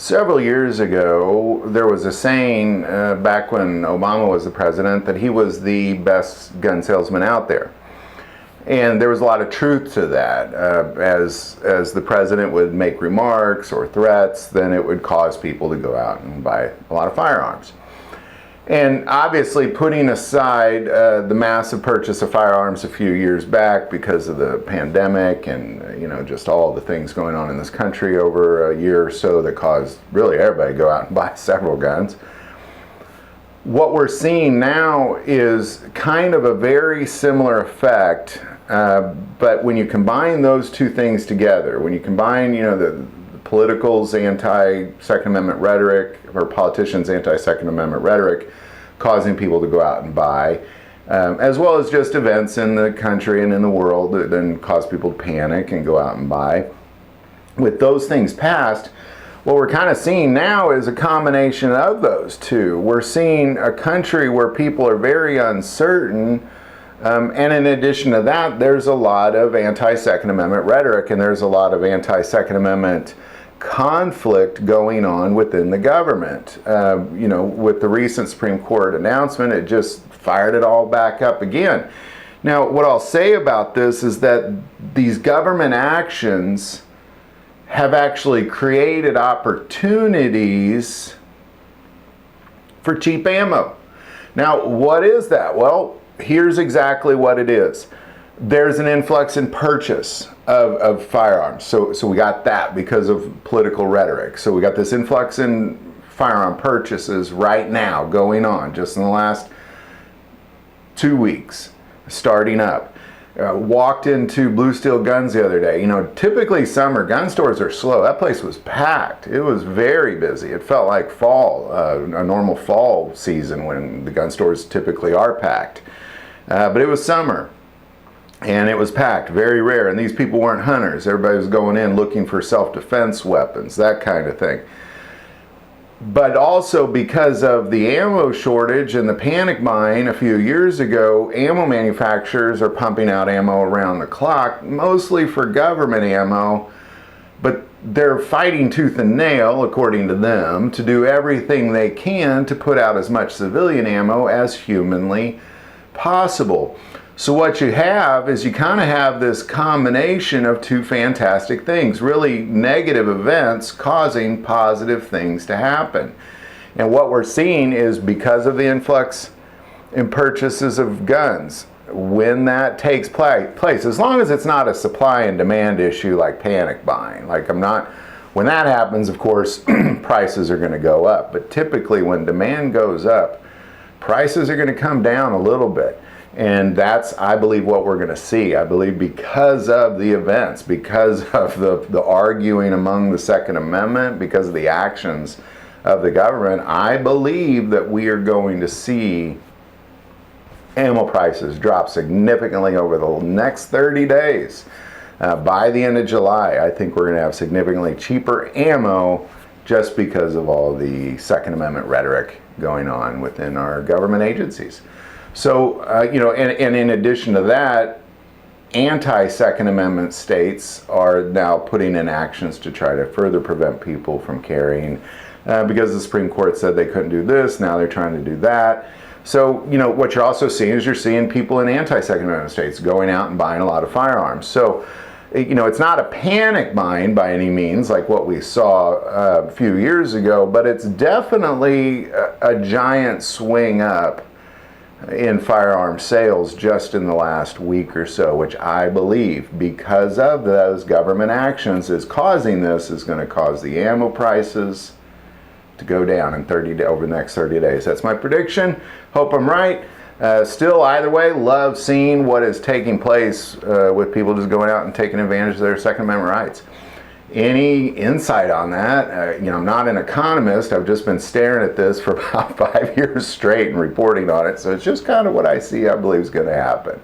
Several years ago, there was a saying back when Obama was the president that he was the best gun salesman out there. And there was a lot of truth to that. As the president would make remarks or threats, then it would cause people to go out and buy a lot of firearms. And obviously, putting aside the massive purchase of firearms a few years back because of the pandemic and just all the things going on in this country over a year or so that caused really everybody to go out and buy several guns. What we're seeing now is kind of a very similar effect, but when you combine those two things together, when you combine the politicals' anti-Second Amendment rhetoric, or politicians' anti-Second Amendment rhetoric, causing people to go out and buy, as well as just events in the country and in the world that then cause people to panic and go out and buy. With those things passed, what we're kind of seeing now is a combination of those two. We're seeing a country where people are very uncertain, and in addition to that, there's a lot of anti-Second Amendment rhetoric, and there's a lot of anti-Second Amendment conflict going on within the government. With the recent Supreme Court announcement, it just fired it all back up again. Now, what I'll say about this is that these government actions have actually created opportunities for cheap ammo. Now, what is that? Well, here's exactly what it is. There's an influx in purchase of firearms. So we got that because of political rhetoric. So we got this influx in firearm purchases right now going on just in the last 2 weeks, starting up. Walked into Blue Steel Guns the other day. Typically summer gun stores are slow. That place was packed. It was very busy. It felt like fall, a normal fall season when the gun stores typically are packed. But it was summer. And it was packed, very rare. And these people weren't hunters. Everybody was going in looking for self-defense weapons, that kind of thing. But also because of the ammo shortage and the panic buying a few years ago, ammo manufacturers are pumping out ammo around the clock, mostly for government ammo. But they're fighting tooth and nail, according to them, to do everything they can to put out as much civilian ammo as humanly possible. So what you have is you kind of have this combination of two fantastic things, really negative events causing positive things to happen. And what we're seeing is because of the influx in purchases of guns, when that takes place, as long as it's not a supply and demand issue like panic buying, when that happens, of course, prices are going to go up. But typically when demand goes up, prices are going to come down a little bit. And that's, I believe, what we're going to see. I believe because of the events, because of the arguing among the Second Amendment, because of the actions of the government, I believe that we are going to see ammo prices drop significantly over the next 30 days. By the end of July, I think we're going to have significantly cheaper ammo just because of all the Second Amendment rhetoric going on within our government agencies. So, and in addition to that, anti-Second Amendment states are now putting in actions to try to further prevent people from carrying, because the Supreme Court said they couldn't do this, now they're trying to do that. So, what you're also seeing is you're seeing people in anti-Second Amendment states going out and buying a lot of firearms. So, it's not a panic buying by any means like what we saw a few years ago, but it's definitely a giant swing up in firearm sales just in the last week or so, which I believe, because of those government actions, is causing this, is going to cause the ammo prices to go down in over the next 30 days. That's my prediction. Hope I'm right. Still, either way, love seeing what is taking place with people just going out and taking advantage of their Second Amendment rights. Any insight on that? I'm not an economist. I've just been staring at this for about 5 years straight and reporting on it. So it's just kind of what I see, I believe is going to happen.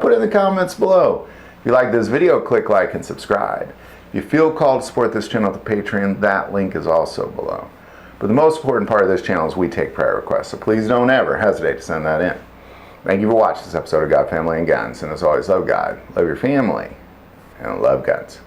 Put it in the comments below. If you like this video, click like and subscribe. If you feel called to support this channel with the Patreon, that link is also below. But the most important part of this channel is we take prayer requests. So please don't ever hesitate to send that in. Thank you for watching this episode of God, Family, and Guns. And as always, love God, love your family, and love guns.